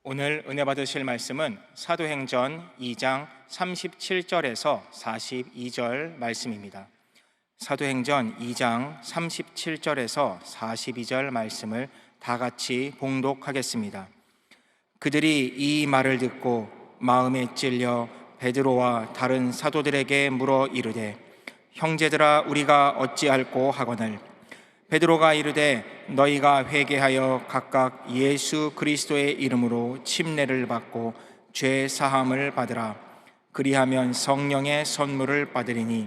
오늘 은혜 받으실 말씀은 사도행전 2장 37절에서 42절 말씀입니다. 사도행전 2장 37절에서 42절 말씀을 다 같이 봉독하겠습니다. 그들이 이 말을 듣고 마음에 찔려 베드로와 다른 사도들에게 물어 이르되, 형제들아, 우리가 어찌할꼬 하거늘. 베드로가 이르되, 너희가 회개하여 각각 예수 그리스도의 이름으로 침례를 받고 죄 사함을 받으라. 그리하면 성령의 선물을 받으리니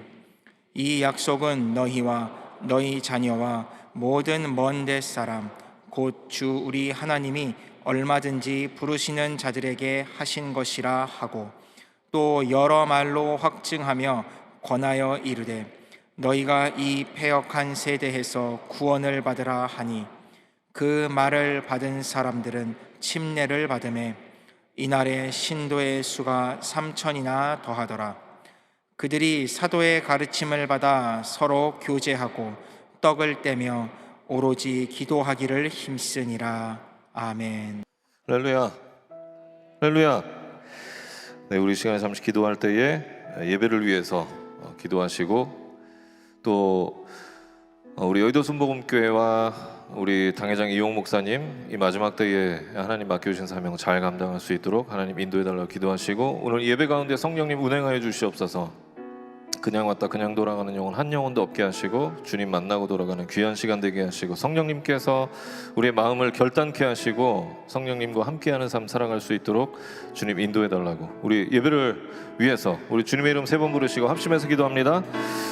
이 약속은 너희와 너희 자녀와 모든 먼 데 사람 곧 주 우리 하나님이 얼마든지 부르시는 자들에게 하신 것이라 하고, 또 여러 말로 확증하며 권하여 이르되, 너희가 이 패역한 세대에서 구원을 받으라 하니, 그 말을 받은 사람들은 침례를 받으매 이날에 신도의 수가 3,000이나 더하더라. 그들이 사도의 가르침을 받아 서로 교제하고 떡을 떼며 오로지 기도하기를 힘쓰니라. 아멘. 할렐루야, 할렐루야. 네, 우리 시간에 잠시 기도할 때에 예배를 위해서 기도하시고, 또 우리 여의도 순복음교회와 우리 당회장 이용 목사님 이 마지막 때에 하나님 맡겨주신 사명 잘 감당할 수 있도록 하나님 인도해달라고 기도하시고, 오늘 예배 가운데 성령님 운행하여 주시옵소서. 그냥 왔다 그냥 돌아가는 영혼 한 영혼도 없게 하시고, 주님 만나고 돌아가는 귀한 시간 되게 하시고, 성령님께서 우리의 마음을 결단케 하시고 성령님과 함께하는 삶 살아갈 수 있도록 주님 인도해달라고, 우리 예배를 위해서 우리 주님의 이름 3번 부르시고 합심해서 기도합니다.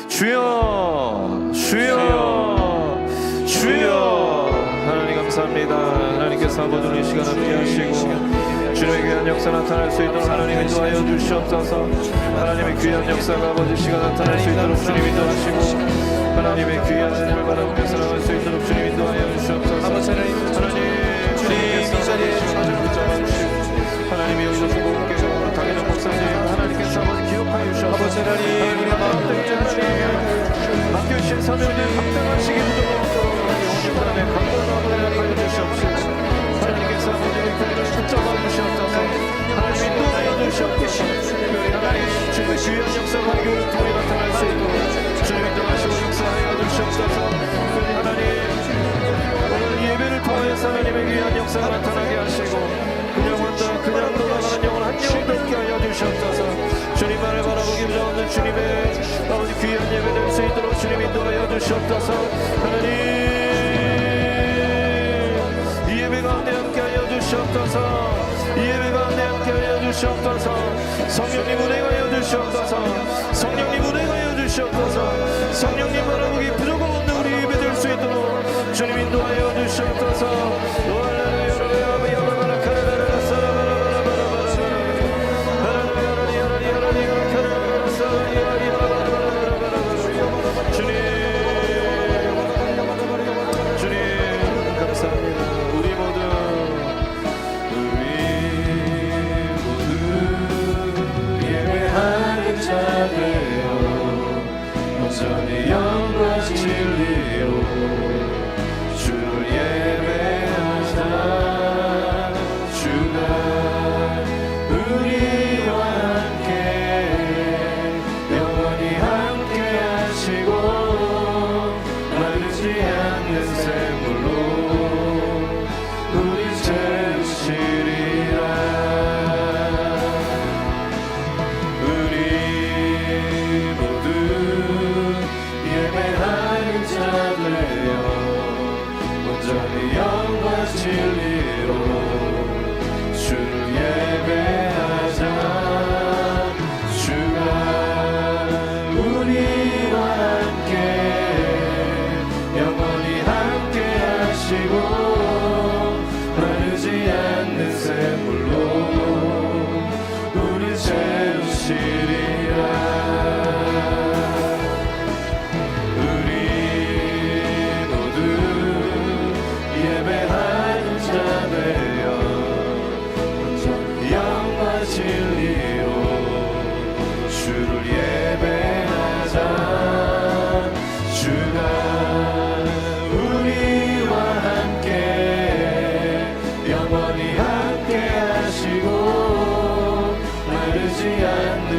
주여, 주여, 주여. 하나님 감사합니다. 하나님께서 아버지 오늘 시간 함께 하시고 주님의 귀한 역사 나타날 수 있도록 하나님 인도하여 주시옵소서. 하나님의 귀한 역사가 아버지 시간 나타날 수 있도록 주님 인도하시고, 하나님의 귀한 은혜를 바라보며 살아갈 수 있도록 주님 인도하여 주시옵소서. 아버지 하나님, 주님 이 자리에 사정을 붙잡아주시고, 하나님의 여기서 수고하게 당회장 목사님 하나님께서 아버지 기억하여 주시옵소서. 아버지 하나님, 우리 마음속에 하나님 맡겨주신 사명을 감당하시게 하도록 하나님의 강건함을 허락하여 주시옵소서. 하나님께서 아버지의 교회를 붙잡아 주시옵소서. 하나님 인도하여 주시옵소서. 특별히 하나님 주님의 귀한 역사가 교회를 통해 나타날 수 있도록 주님 인도하시고 역사하여 주시옵소서. 특별히 하나님 오늘 예배를 통하여서 하나님의 귀한 역사가 나타나게 하시고, 그냥 왔다 그냥 돌아가는 영혼 한 영혼도 없게 하여 주시옵소서. 주님만을 바라보기 없는 주님의 아버지 귀한 예배 될 수 있도록 주님 인도하여 주시옵소서. 하나님 이 예배 가운데 함께 하여 주시옵소서. 이 예배 가운데 함께 하여 주시옵소서. 성령님 운행하여 주시옵소서. 성령님 운행하여 주시옵소서. 성령님 바라보기 부족함 없는 우리 예배 될 수 있도록 주님 인도하여 주시옵소서. 영과 진리로 주를 예배하리.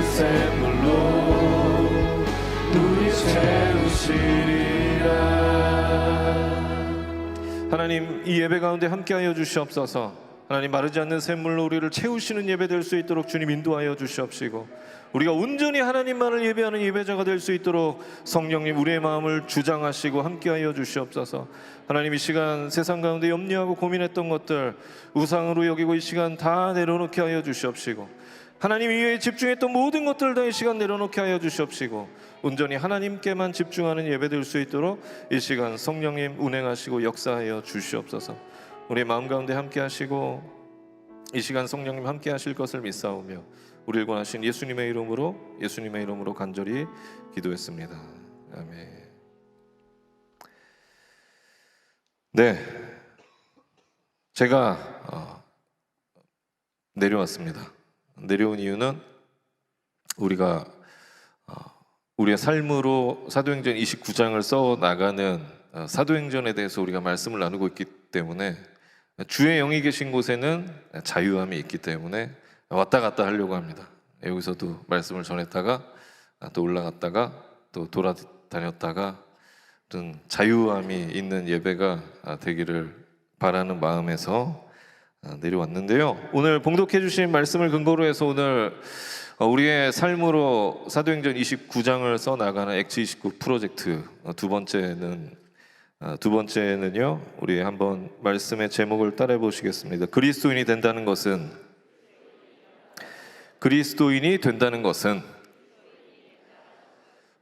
샘물로 우리 채우시리라. 하나님, 이 예배 가운데 함께하여 주시옵소서. 하나님, 마르지 않는 샘물로 우리를 채우시는 예배 될 수 있도록 주님 인도하여 주시옵시고, 우리가 온전히 하나님만을 예배하는 예배자가 될 수 있도록 성령님 우리의 마음을 주장하시고 함께하여 주시옵소서. 하나님, 이 시간 세상 가운데 염려하고 고민했던 것들, 우상으로 여기고 이 시간 다 내려놓게 하여 주시옵시고, 하나님 이외에 집중했던 모든 것들 다 이 시간 내려놓게 하여 주시옵시고, 온전히 하나님께만 집중하는 예배 될 수 있도록 이 시간 성령님 운행하시고 역사하여 주시옵소서. 우리 마음 가운데 함께 하시고 이 시간 성령님 함께 하실 것을 믿사오며 우리를 권하신 예수님의 이름으로 간절히 기도했습니다. 아멘. 네, 제가 내려왔습니다. 내려온 이유는 우리가 우리의 삶으로 사도행전 29장을 써 나가는 사도행전에 대해서 우리가 말씀을 나누고 있기 때문에, 주의 영이 계신 곳에는 자유함이 있기 때문에 왔다 갔다 하려고 합니다. 여기서도 말씀을 전했다가 또 올라갔다가 또 돌아다녔다가 어떤 자유함이 있는 예배가 되기를 바라는 마음에서 내려왔는데요. 오늘 봉독해 주신 말씀을 근거로 해서 오늘 우리의 삶으로 사도행전 29장을 써나가는 액트 29 프로젝트 두 번째는요, 우리 한번 말씀의 제목을 따라해 보시겠습니다. 그리스도인이 된다는 것은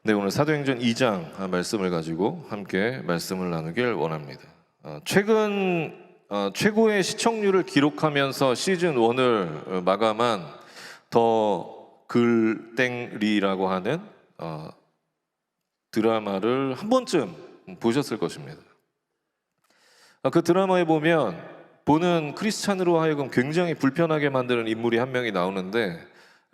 네, 오늘 사도행전 2장 말씀을 가지고 함께 말씀을 나누길 원합니다. 최근 최고의 시청률을 기록하면서 시즌 1을 마감한 더 글땡리라고 하는 드라마를 한 번쯤 보셨을 것입니다. 그 드라마에 보면 보는 크리스찬으로 하여금 굉장히 불편하게 만드는 인물이 한 명이 나오는데,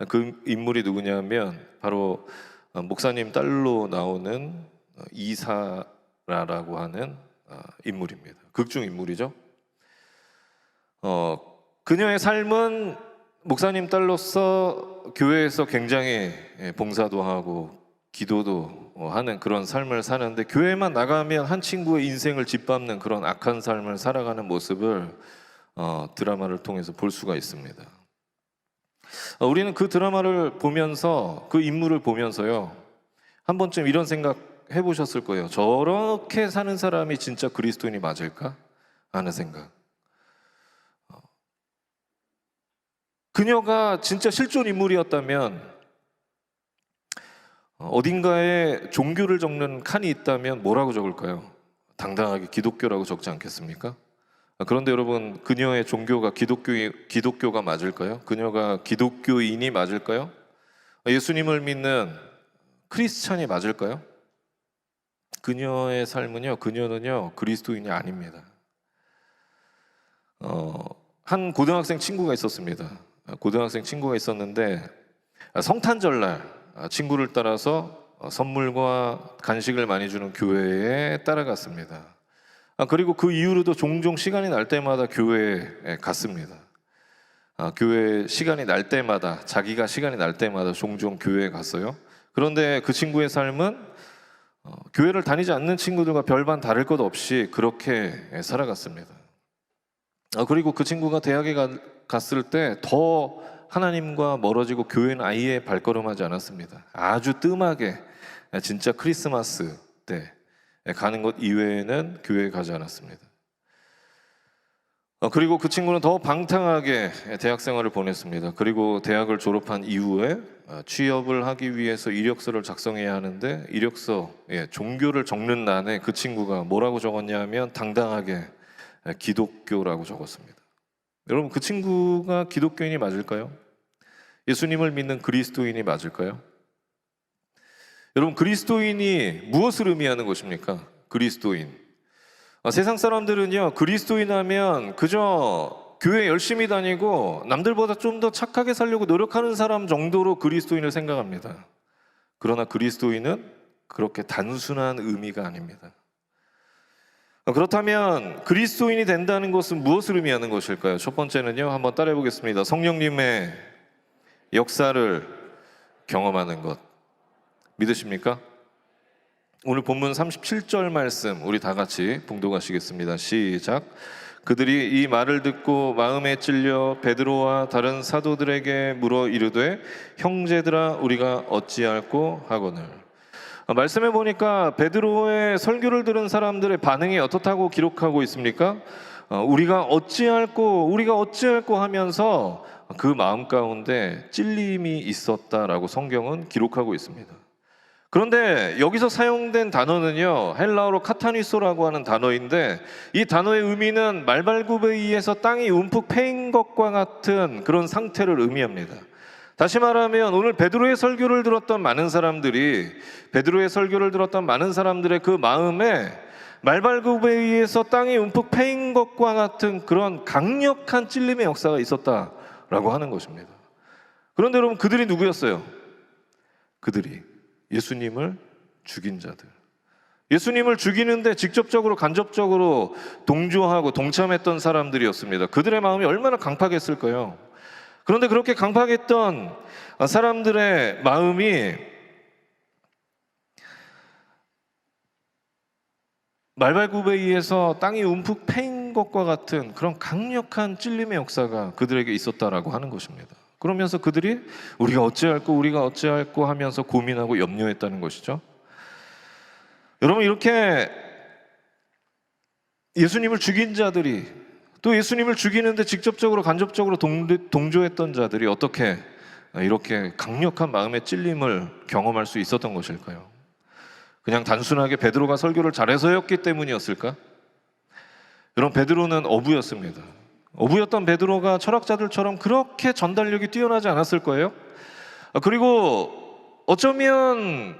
그 인물이 누구냐면 바로 목사님 딸로 나오는 이사라라고 하는 인물입니다. 극중 인물이죠. 그녀의 삶은 목사님 딸로서 교회에서 굉장히 봉사도 하고 기도도 하는 그런 삶을 사는데, 교회만 나가면 한 친구의 인생을 짓밟는 그런 악한 삶을 살아가는 모습을 드라마를 통해서 볼 수가 있습니다. 우리는 그 드라마를 보면서, 그 인물을 보면서요, 한 번쯤 이런 생각 해보셨을 거예요. 저렇게 사는 사람이 진짜 그리스도인이 맞을까? 하는 생각. 그녀가 진짜 실존 인물이었다면, 어딘가에 종교를 적는 칸이 있다면 뭐라고 적을까요? 당당하게 기독교라고 적지 않겠습니까? 그런데 여러분, 그녀의 종교가 기독교가 맞을까요? 그녀가 기독교인이 맞을까요? 예수님을 믿는 크리스찬이 맞을까요? 그녀의 삶은요, 그녀는요 그리스도인이 아닙니다. 한 고등학생 친구가 있었습니다. 고등학생 친구가 있었는데 성탄절날 친구를 따라서 선물과 간식을 많이 주는 교회에 따라갔습니다. 그리고 그 이후로도 종종 시간이 날 때마다 교회에 갔습니다. 교회 시간이 날 때마다, 자기가 시간이 날 때마다 종종 교회에 갔어요. 그런데 그 친구의 삶은 교회를 다니지 않는 친구들과 별반 다를 것 없이 그렇게 살아갔습니다. 그리고 그 친구가 대학에 갔을 때 더 하나님과 멀어지고 교회는 아예 발걸음하지 않았습니다. 아주 뜸하게 진짜 크리스마스 때 가는 것 이외에는 교회에 가지 않았습니다. 그리고 그 친구는 더 방탕하게 대학 생활을 보냈습니다. 그리고 대학을 졸업한 이후에 취업을 하기 위해서 이력서를 작성해야 하는데, 이력서 종교를 적는欄에 그 친구가 뭐라고 적었냐면 당당하게 기독교라고 적었습니다. 여러분, 그 친구가 기독교인이 맞을까요? 예수님을 믿는 그리스도인이 맞을까요? 여러분, 그리스도인이 무엇을 의미하는 것입니까? 그리스도인. 세상 사람들은요, 그리스도인 하면 그저 교회 열심히 다니고 남들보다 좀 더 착하게 살려고 노력하는 사람 정도로 그리스도인을 생각합니다. 그러나 그리스도인은 그렇게 단순한 의미가 아닙니다. 그렇다면 그리스도인이 된다는 것은 무엇을 의미하는 것일까요? 첫 번째는요, 한번 따라해 보겠습니다. 성령님의 역사를 경험하는 것 믿으십니까? 오늘 본문 37절 말씀 우리 다 같이 봉독하시겠습니다. 시작. 그들이 이 말을 듣고 마음에 찔려 베드로와 다른 사도들에게 물어 이르되 형제들아 우리가 어찌할꼬 하거늘. 말씀해 보니까 베드로의 설교를 들은 사람들의 반응이 어떻다고 기록하고 있습니까? 우리가 어찌할꼬 하면서 그 마음 가운데 찔림이 있었다라고 성경은 기록하고 있습니다. 그런데 여기서 사용된 단어는요, 헬라어로 카타니소라고 하는 단어인데 이 단어의 의미는 말발굽에 의해서 땅이 움푹 패인 것과 같은 그런 상태를 의미합니다. 다시 말하면 오늘 베드로의 설교를 들었던 많은 사람들의 그 마음에 말발굽에 의해서 땅이 움푹 패인 것과 같은 그런 강력한 찔림의 역사가 있었다라고 하는 것입니다. 그런데 여러분, 그들이 누구였어요? 그들이 예수님을 죽인 자들. 예수님을 죽이는데 직접적으로 간접적으로 동조하고 동참했던 사람들이었습니다. 그들의 마음이 얼마나 강팍했을까요? 그런데 그렇게 강팍했던 사람들의 마음이 말발굽에 의해서 땅이 움푹 패인 것과 같은 그런 강력한 찔림의 역사가 그들에게 있었다라고 하는 것입니다. 그러면서 그들이 우리가 어찌할꼬 하면서 고민하고 염려했다는 것이죠. 여러분, 이렇게 예수님을 죽인 자들이 또 예수님을 죽이는데 직접적으로 간접적으로 동조했던 자들이 어떻게 이렇게 강력한 마음의 찔림을 경험할 수 있었던 것일까요? 그냥 단순하게 베드로가 설교를 잘해서였기 때문이었을까? 여러분, 베드로는 어부였습니다. 어부였던 베드로가 철학자들처럼 그렇게 전달력이 뛰어나지 않았을 거예요. 그리고 어쩌면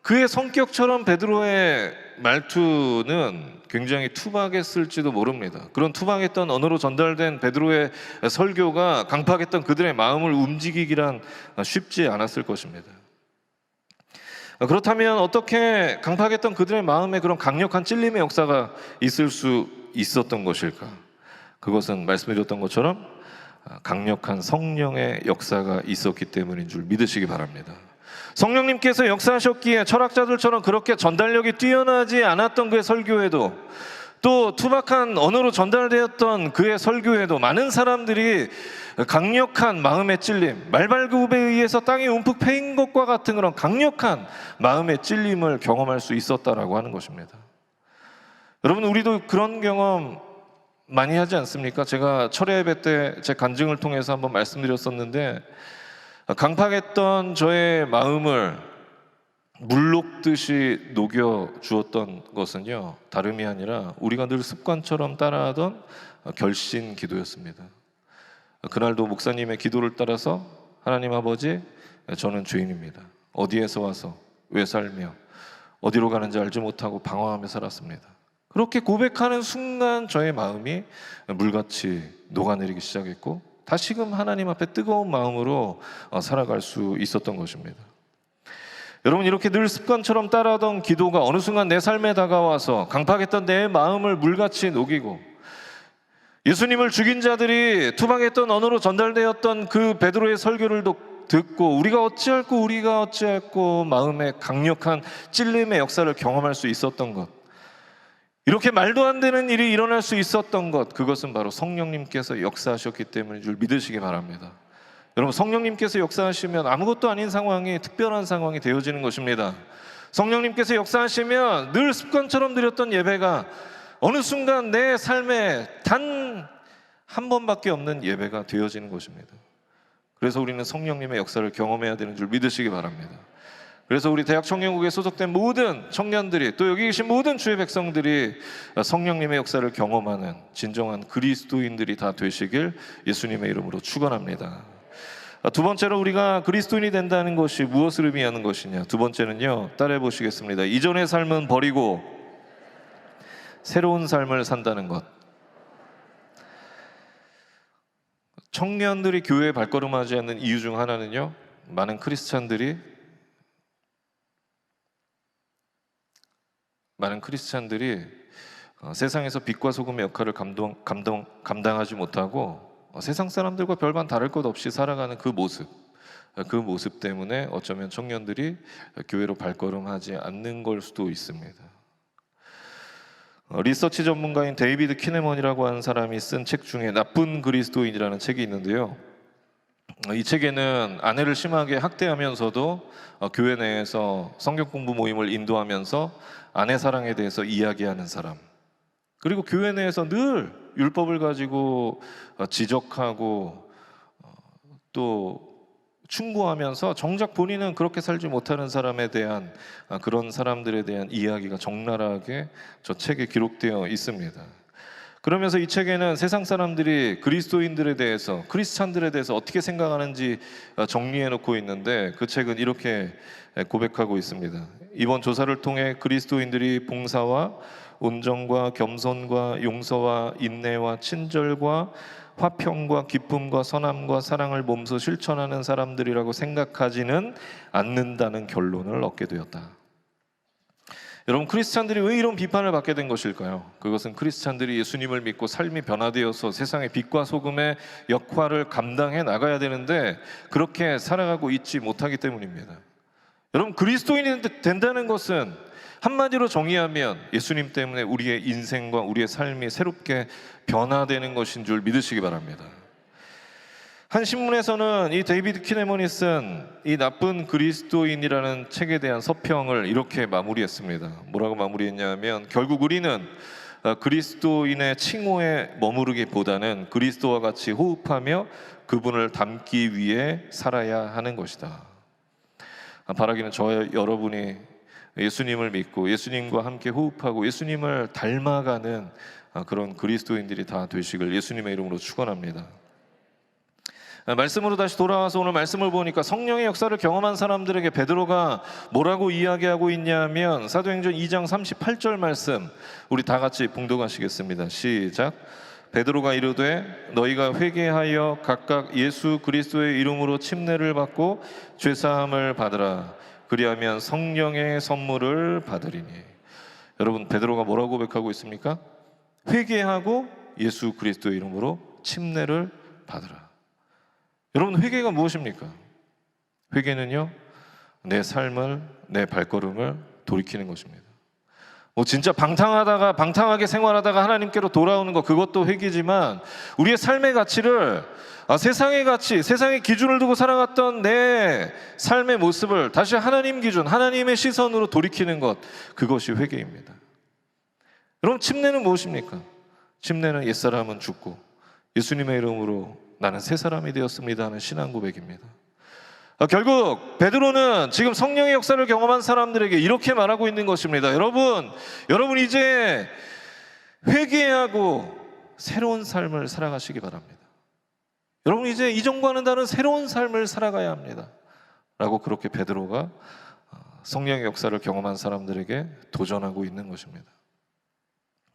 그의 성격처럼 베드로의 말투는 굉장히 투박했을지도 모릅니다. 그런 투박했던 언어로 전달된 베드로의 설교가 강팍했던 그들의 마음을 움직이기란 쉽지 않았을 것입니다. 그렇다면 어떻게 강팍했던 그들의 마음에 그런 강력한 찔림의 역사가 있을 수 있었던 것일까? 그것은 말씀드렸던 것처럼 강력한 성령의 역사가 있었기 때문인 줄 믿으시기 바랍니다. 성령님께서 역사하셨기에 철학자들처럼 그렇게 전달력이 뛰어나지 않았던 그의 설교에도, 또 투박한 언어로 전달되었던 그의 설교에도 많은 사람들이 강력한 마음의 찔림, 말발굽에 의해서 땅이 움푹 패인 것과 같은 그런 강력한 마음의 찔림을 경험할 수 있었다라고 하는 것입니다. 여러분, 우리도 그런 경험 많이 하지 않습니까? 제가 철회 예배 때 제 간증을 통해서 한번 말씀드렸었는데, 강팍했던 저의 마음을 물녹듯이 녹여 주었던 것은요, 다름이 아니라 우리가 늘 습관처럼 따라하던 결신 기도였습니다. 그날도 목사님의 기도를 따라서 하나님 아버지, 저는 죄인입니다. 어디에서 와서 왜 살며 어디로 가는지 알지 못하고 방황하며 살았습니다. 그렇게 고백하는 순간 저의 마음이 물같이 녹아내리기 시작했고, 다시금 하나님 앞에 뜨거운 마음으로 살아갈 수 있었던 것입니다. 여러분, 이렇게 늘 습관처럼 따라하던 기도가 어느 순간 내 삶에 다가와서 강팍했던 내 마음을 물같이 녹이고, 예수님을 죽인 자들이 투박했던 언어로 전달되었던 그 베드로의 설교를 듣고 우리가 어찌할꼬 마음에 강력한 찔림의 역사를 경험할 수 있었던 것, 이렇게 말도 안 되는 일이 일어날 수 있었던 것, 그것은 바로 성령님께서 역사하셨기 때문인 줄 믿으시기 바랍니다. 여러분, 성령님께서 역사하시면 아무것도 아닌 상황이 특별한 상황이 되어지는 것입니다. 성령님께서 역사하시면 늘 습관처럼 드렸던 예배가 어느 순간 내 삶에 단 한 번밖에 없는 예배가 되어지는 것입니다. 그래서 우리는 성령님의 역사를 경험해야 되는 줄 믿으시기 바랍니다. 그래서 우리 대학 청년국에 소속된 모든 청년들이, 또 여기 계신 모든 주의 백성들이 성령님의 역사를 경험하는 진정한 그리스도인들이 다 되시길 예수님의 이름으로 축원합니다. 두 번째로 우리가 그리스도인이 된다는 것이 무엇을 의미하는 것이냐? 두 번째는요, 따라해 보시겠습니다. 이전의 삶은 버리고 새로운 삶을 산다는 것. 청년들이 교회에 발걸음하지 않는 이유 중 하나는요, 많은 크리스찬들이 세상에서 빛과 소금의 역할을 감당하지 못하고 세상 사람들과 별반 다를 것 없이 살아가는 그 모습, 그 모습 때문에 어쩌면 청년들이 교회로 발걸음하지 않는 걸 수도 있습니다. 리서치 전문가인 데이비드 키네먼이라고 하는 사람이 쓴 책 중에 나쁜 그리스도인이라는 책이 있는데요. 이 책에는 아내를 심하게 학대하면서도 교회 내에서 성경 공부 모임을 인도하면서 아내 사랑에 대해서 이야기하는 사람, 그리고 교회 내에서 늘 율법을 가지고 지적하고 또 충고하면서 정작 본인은 그렇게 살지 못하는 사람에 대한 그런 사람들에 대한 이야기가 적나라하게 저 책에 기록되어 있습니다. 그러면서 이 책에는 세상 사람들이 그리스도인들에 대해서, 크리스찬들에 대해서 어떻게 생각하는지 정리해 놓고 있는데, 그 책은 이렇게 고백하고 있습니다. 이번 조사를 통해 그리스도인들이 봉사와 온정과 겸손과 용서와 인내와 친절과 화평과 기쁨과 선함과 사랑을 몸소 실천하는 사람들이라고 생각하지는 않는다는 결론을 얻게 되었다. 여러분, 크리스찬들이 왜 이런 비판을 받게 된 것일까요? 그것은 크리스찬들이 예수님을 믿고 삶이 변화되어서 세상의 빛과 소금의 역할을 감당해 나가야 되는데 그렇게 살아가고 있지 못하기 때문입니다. 여러분, 그리스도인이 된다는 것은 한마디로 정의하면 예수님 때문에 우리의 인생과 우리의 삶이 새롭게 변화되는 것인 줄 믿으시기 바랍니다. 한 신문에서는 이 데이비드 키네먼이 쓴 이 나쁜 그리스도인이라는 책에 대한 서평을 이렇게 마무리했습니다. 뭐라고 마무리했냐면, 결국 우리는 그리스도인의 칭호에 머무르기보다는 그리스도와 같이 호흡하며 그분을 닮기 위해 살아야 하는 것이다. 바라기는 저와 여러분이 예수님을 믿고 예수님과 함께 호흡하고 예수님을 닮아가는 그런 그리스도인들이 다 되시길 예수님의 이름으로 축원합니다. 말씀으로 다시 돌아와서 오늘 말씀을 보니까 성령의 역사를 경험한 사람들에게 베드로가 뭐라고 이야기하고 있냐면, 사도행전 2장 38절 말씀 우리 다 같이 봉독하시겠습니다. 시작. 베드로가 이르되 너희가 회개하여 각각 예수 그리스도의 이름으로 침례를 받고 죄사함을 받으라. 그리하면 성령의 선물을 받으리니. 여러분, 베드로가 뭐라고 고백하고 있습니까? 회개하고 예수 그리스도의 이름으로 침례를 받으라. 여러분, 회개가 무엇입니까? 회개는요, 내 삶을, 내 발걸음을 돌이키는 것입니다. 진짜 방탕하게 생활하다가 하나님께로 돌아오는 것, 그것도 회개지만 우리의 삶의 가치를 세상의 가치, 세상의 기준을 두고 살아갔던 내 삶의 모습을 다시 하나님 기준, 하나님의 시선으로 돌이키는 것, 그것이 회개입니다. 여러분, 침례는 무엇입니까? 침례는 옛사람은 죽고 예수님의 이름으로 나는 새 사람이 되었습니다 하는 신앙 고백입니다. 결국 베드로는 지금 성령의 역사를 경험한 사람들에게 이렇게 말하고 있는 것입니다. 여러분 이제 회개하고 새로운 삶을 살아가시기 바랍니다. 여러분, 이제 이전과는 다른 새로운 삶을 살아가야 합니다 라고 그렇게 베드로가 성령의 역사를 경험한 사람들에게 도전하고 있는 것입니다.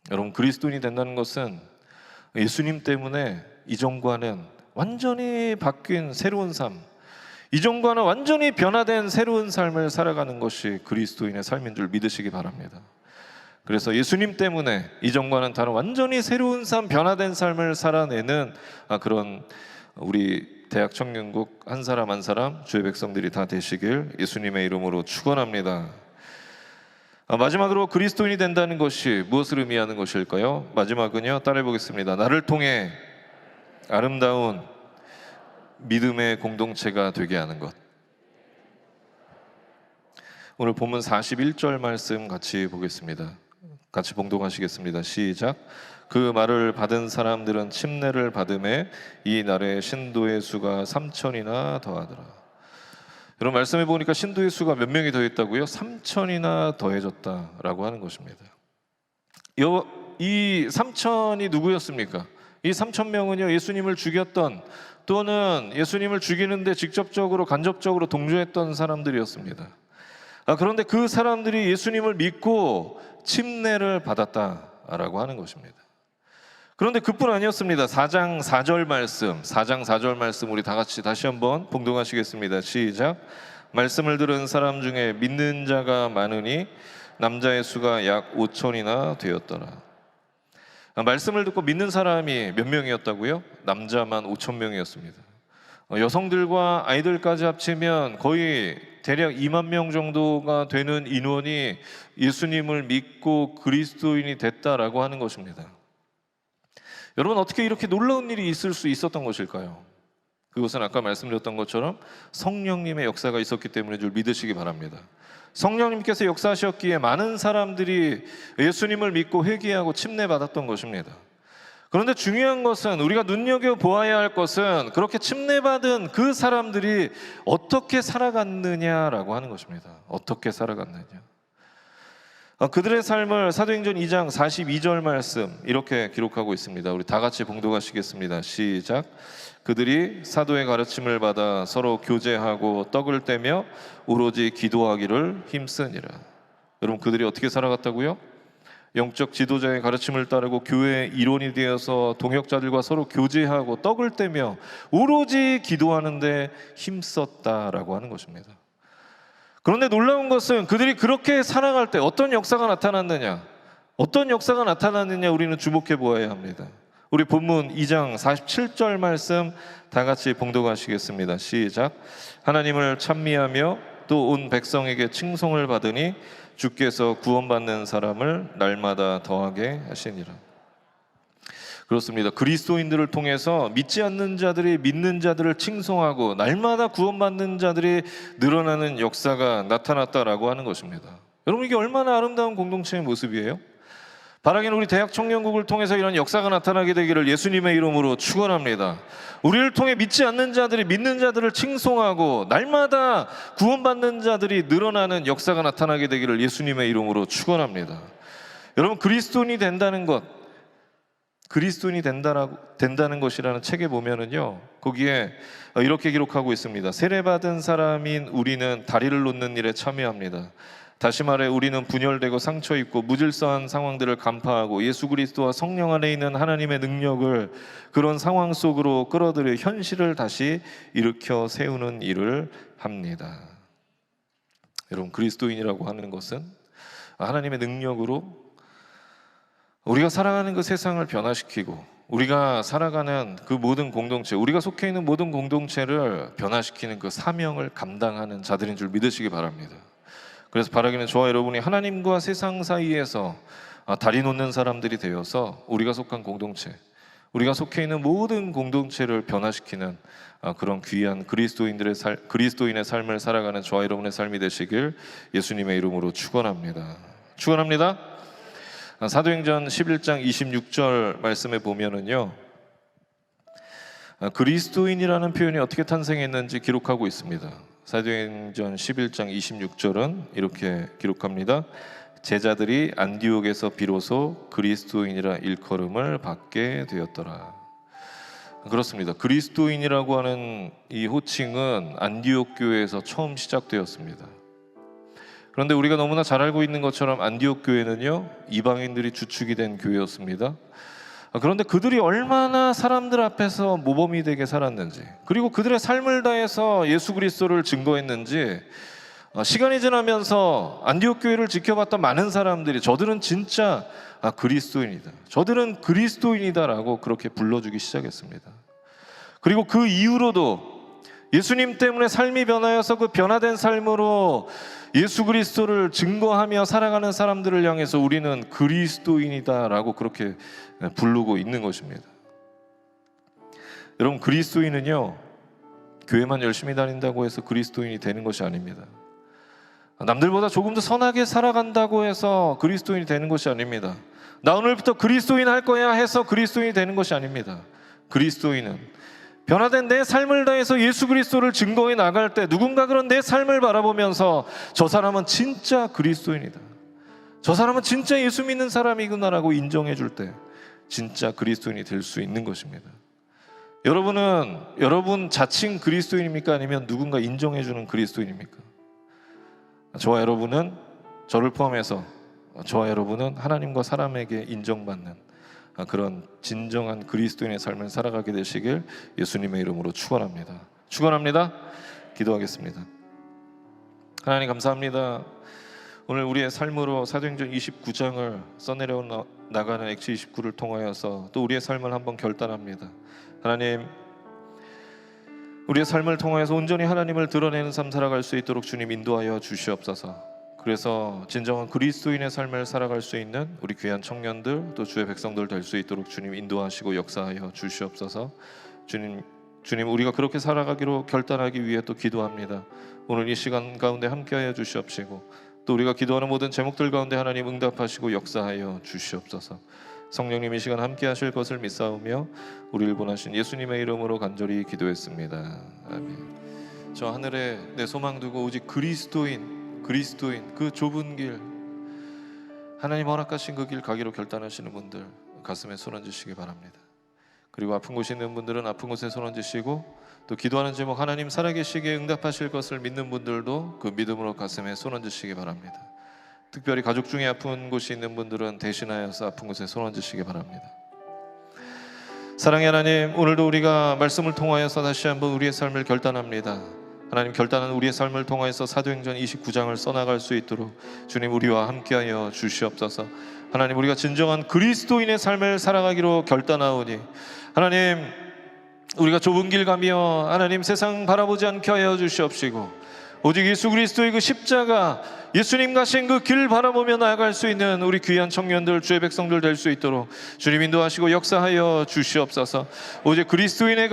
여러분, 그리스도인이 된다는 것은 예수님 때문에 이전과는 완전히 바뀐 새로운 삶, 이전과는 완전히 변화된 새로운 삶을 살아가는 것이 그리스도인의 삶인 줄 믿으시기 바랍니다. 그래서 예수님 때문에 이전과는 다른 완전히 새로운 삶, 변화된 삶을 살아내는 그런 우리 대학 청년국 한 사람 한 사람 주의 백성들이 다 되시길 예수님의 이름으로 축원합니다. 마지막으로 그리스도인이 된다는 것이 무엇을 의미하는 것일까요? 마지막은요, 따라해 보겠습니다. 나를 통해 아름다운 믿음의 공동체가 되게 하는 것. 오늘 본문 41절 말씀 같이 보겠습니다. 같이 봉독하시겠습니다. 시작. 그 말을 받은 사람들은 침례를 받음에 이 날에 신도의 수가 3천이나 더하더라. 여러분, 말씀해 보니까 신도의 수가 몇 명이 더했다고요? 3천이나 더해졌다라고 하는 것입니다. 이 3천이 누구였습니까? 이 3천 명은요, 예수님을 죽였던 또는 예수님을 죽이는데 직접적으로 간접적으로 동조했던 사람들이었습니다. 그런데 그 사람들이 예수님을 믿고 침례를 받았다라고 하는 것입니다. 그런데 그뿐 아니었습니다. 4장 4절 말씀 우리 다 같이 다시 한번 봉독하시겠습니다. 시작. 말씀을 들은 사람 중에 믿는 자가 많으니 남자의 수가 약 5천이나 되었더라. 말씀을 듣고 믿는 사람이 몇 명이었다고요? 남자만 5천 명이었습니다. 여성들과 아이들까지 합치면 거의 대략 2만 명 정도가 되는 인원이 예수님을 믿고 그리스도인이 됐다라고 하는 것입니다. 여러분, 어떻게 이렇게 놀라운 일이 있을 수 있었던 것일까요? 그것은 아까 말씀드렸던 것처럼 성령님의 역사가 있었기 때문인 줄 믿으시기 바랍니다. 성령님께서 역사하셨기에 많은 사람들이 예수님을 믿고 회개하고 침례받았던 것입니다. 그런데 중요한 것은, 우리가 눈여겨보아야 할 것은 그렇게 침례받은 그 사람들이 어떻게 살아갔느냐라고 하는 것입니다. 어떻게 살아갔느냐. 그들의 삶을 사도행전 2장 42절 말씀 이렇게 기록하고 있습니다. 우리 다 같이 봉독하시겠습니다. 시작. 그들이 사도의 가르침을 받아 서로 교제하고 떡을 떼며 오로지 기도하기를 힘쓰니라. 여러분, 그들이 어떻게 살아갔다고요? 영적 지도자의 가르침을 따르고 교회의 일원이 되어서 동역자들과 서로 교제하고 떡을 떼며 오로지 기도하는 데 힘썼다라고 하는 것입니다. 그런데 놀라운 것은 그들이 그렇게 살아갈 때 어떤 역사가 나타났느냐, 우리는 주목해 보아야 합니다. 우리 본문 2장 47절 말씀 다 같이 봉독하시겠습니다. 시작. 하나님을 찬미하며 또 온 백성에게 칭송을 받으니 주께서 구원받는 사람을 날마다 더하게 하시니라. 그렇습니다. 그리스도인들을 통해서 믿지 않는 자들이 믿는 자들을 칭송하고 날마다 구원받는 자들이 늘어나는 역사가 나타났다라고 하는 것입니다. 여러분, 이게 얼마나 아름다운 공동체의 모습이에요? 바라기는 우리 대학 청년국을 통해서 이런 역사가 나타나게 되기를 예수님의 이름으로 축원합니다. 우리를 통해 믿지 않는 자들이 믿는 자들을 칭송하고 날마다 구원받는 자들이 늘어나는 역사가 나타나게 되기를 예수님의 이름으로 축원합니다. 여러분, 그리스도인이 된다는 것이라는 책에 보면은요, 거기에 이렇게 기록하고 있습니다. 세례받은 사람인 우리는 다리를 놓는 일에 참여합니다. 다시 말해, 우리는 분열되고 상처 입고 무질서한 상황들을 간파하고 예수 그리스도와 성령 안에 있는 하나님의 능력을 그런 상황 속으로 끌어들여 현실을 다시 일으켜 세우는 일을 합니다. 여러분, 그리스도인이라고 하는 것은 하나님의 능력으로 우리가 살아가는 그 세상을 변화시키고 우리가 살아가는 그 모든 공동체, 우리가 속해 있는 모든 공동체를 변화시키는 그 사명을 감당하는 자들인 줄 믿으시기 바랍니다. 그래서 바라기는 저와 여러분이 하나님과 세상 사이에서 다리 놓는 사람들이 되어서 우리가 속한 공동체, 우리가 속해 있는 모든 공동체를 변화시키는 그런 귀한 그리스도인의 삶을 살아가는 저와 여러분의 삶이 되시길 예수님의 이름으로 축원합니다. 축원합니다. 사도행전 11장 26절 말씀에 보면은요, 그리스도인이라는 표현이 어떻게 탄생했는지 기록하고 있습니다. 사도행전 11장 26절은 이렇게 기록합니다. 제자들이 안디옥에서 비로소 그리스도인이라 일컬음을 받게 되었더라. 그렇습니다. 그리스도인이라고 하는 이 호칭은 안디옥 교회에서 처음 시작되었습니다. 그런데 우리가 너무나 잘 알고 있는 것처럼 안디옥 교회는요, 이방인들이 주축이 된 교회였습니다. 그런데 그들이 얼마나 사람들 앞에서 모범이 되게 살았는지, 그리고 그들의 삶을 다해서 예수 그리스도를 증거했는지, 시간이 지나면서 안디옥 교회를 지켜봤던 많은 사람들이 저들은 진짜 그리스도인이다, 저들은 그리스도인이다라고 그렇게 불러주기 시작했습니다. 그리고 그 이후로도 예수님 때문에 삶이 변하여서 그 변화된 삶으로 예수 그리스도를 증거하며 살아가는 사람들을 향해서 우리는 그리스도인이다라고 그렇게 부르고 있는 것입니다. 여러분, 그리스도인은요, 교회만 열심히 다닌다고 해서 그리스도인이 되는 것이 아닙니다. 남들보다 조금 더 선하게 살아간다고 해서 그리스도인이 되는 것이 아닙니다. 나 오늘부터 그리스도인 할 거야 해서 그리스도인이 되는 것이 아닙니다. 그리스도인은 변화된 내 삶을 다해서 예수 그리스도를 증거해 나갈 때 누군가 그런 내 삶을 바라보면서 저 사람은 진짜 그리스도인이다, 저 사람은 진짜 예수 믿는 사람이구나라고 인정해 줄 때 진짜 그리스도인이 될 수 있는 것입니다. 여러분은 여러분 자칭 그리스도인입니까? 아니면 누군가 인정해 주는 그리스도인입니까? 저와 여러분은, 저를 포함해서 저와 여러분은 하나님과 사람에게 인정받는 그런 진정한 그리스도인의 삶을 살아가게 되시길 예수님의 이름으로 축원합니다. 축원합니다. 기도하겠습니다. 하나님, 감사합니다. 오늘 우리의 삶으로 사도행전 29장을 써내려 나가는 액트 29를 통하여서 또 우리의 삶을 한번 결단합니다. 하나님, 우리의 삶을 통하여서 온전히 하나님을 드러내는 삶 살아갈 수 있도록 주님 인도하여 주시옵소서. 그래서 진정한 그리스도인의 삶을 살아갈 수 있는 우리 귀한 청년들 또 주의 백성들 될 수 있도록 주님 인도하시고 역사하여 주시옵소서. 주님 우리가 그렇게 살아가기로 결단하기 위해 또 기도합니다. 오늘 이 시간 가운데 함께하여 주시옵시고 또 우리가 기도하는 모든 제목들 가운데 하나님 응답하시고 역사하여 주시옵소서. 성령님 이 시간 함께하실 것을 믿사오며 우리를 보내신 예수님의 이름으로 간절히 기도했습니다. 아멘. 저 하늘에 내 소망 두고 오직 그리스도인 그 좁은 길, 하나님 허락하신 그 길 가기로 결단하시는 분들 가슴에 손 얹으시기 바랍니다. 그리고 아픈 곳에 있는 분들은 아픈 곳에 손 얹으시고 또 기도하는 제목 하나님 살아계시기에 응답하실 것을 믿는 분들도 그 믿음으로 가슴에 손 얹으시기 바랍니다. 특별히 가족 중에 아픈 곳이 있는 분들은 대신하여서 아픈 곳에 손 얹으시기 바랍니다. 사랑의 하나님, 오늘도 우리가 말씀을 통하여서 다시 한번 우리의 삶을 결단합니다. 하나님, 결단한 우리의 삶을 통하여서 사도행전 29장을 써나갈 수 있도록 주님 우리와 함께하여 주시옵소서. 하나님, 우리가 진정한 그리스도인의 삶을 살아가기로 결단하오니 하나님, 우리가 좁은 길 가며 하나님 세상 바라보지 않게 하여 주시옵시고 오직 예수 그리스도의 그 십자가, 예수님 가신 그 길 바라보며 나아갈 수 있는 우리 귀한 청년들, 주의 백성들 될 수 있도록 주님 인도하시고 역사하여 주시옵소서. 오직 그리스도인의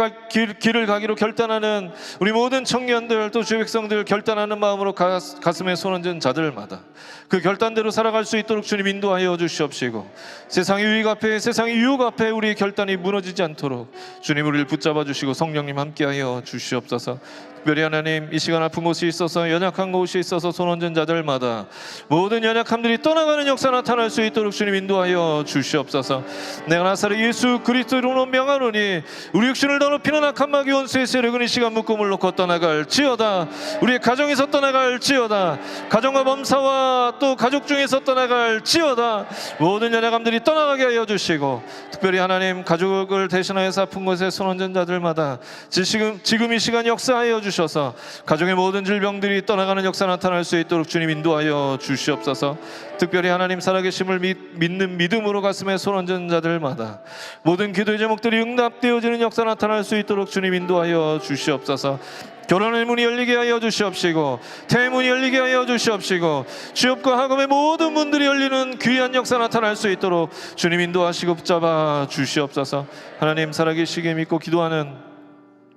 길을 가기로 결단하는 우리 모든 청년들 또 주의 백성들 결단하는 마음으로 가슴에 손 얹은 자들마다 그 결단대로 살아갈 수 있도록 주님 인도하여 주시옵시고 세상의 유익 앞에, 세상의 유혹 앞에 우리의 결단이 무너지지 않도록 주님 우리를 붙잡아 주시고 성령님 함께하여 주시옵소서. 특별히 하나님, 이 시간 아픈 곳이 있어서, 연약한 곳이 있어서 손 얹은 자들마다 모든 연약함들이 떠나가는 역사 나타날 수 있도록 주님 인도하여 주시옵소서. 내가 나사렛 예수 그리스도로 명하노니 우리 육신을 더럽히는 악한 마귀 원수의 세력은 이 시간 묶음을 놓고 떠나갈지어다. 우리의 가정에서 떠나갈지어다. 가정과 범사와 또 가족 중에서 떠나갈지어다. 모든 연약함들이 떠나가게 하여 주시고 특별히 하나님, 가족을 대신하여서 아픈 곳에 손 얹은 자들마다 지금 이 시간 역사하여 주셔서 가정의 모든 질병들이 떠나가는 역사 나타날 수 있도록 주님 인도하여 주시옵소서. 특별히 하나님 살아계심을 믿는 믿음으로 가슴에 손 얹은 자들마다 모든 기도의 제목들이 응답되어지는 역사 나타날 수 있도록 주님 인도하여 주시옵소서. 결혼의 문이 열리게 하여 주시옵시고 태문이 열리게 하여 주시옵시고 취업과 학업의 모든 문들이 열리는 귀한 역사 나타날 수 있도록 주님 인도하시고 붙잡아 주시옵소서. 하나님 살아계시게 믿고 기도하는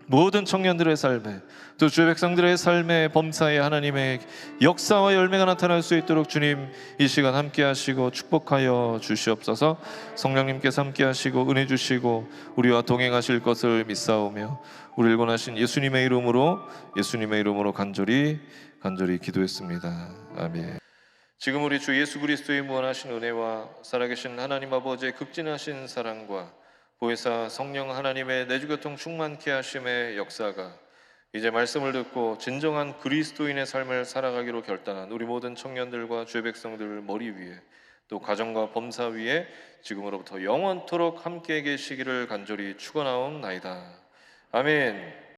모든 청년들의 삶에 또 주의 백성들의 삶의 범사에 하나님의 역사와 열매가 나타날 수 있도록 주님 이 시간 함께 하시고 축복하여 주시옵소서. 성령님께서 함께 하시고 은혜 주시고 우리와 동행하실 것을 믿사오며 우리를 권하신 예수님의 이름으로 간절히 기도했습니다. 아멘. 지금 우리 주 예수 그리스도의 무한하신 은혜와 살아계신 하나님 아버지의 극진하신 사랑과 보혜사 성령 하나님의 내주교통 충만케 하심의 역사가 이제 말씀을 듣고 진정한 그리스도인의 삶을 살아가기로 결단한 우리 모든 청년들과 주의 백성들 머리 위에 또 가정과 범사 위에 지금으로부터 영원토록 함께 계시기를 간절히 축원하옵나이다. 아멘.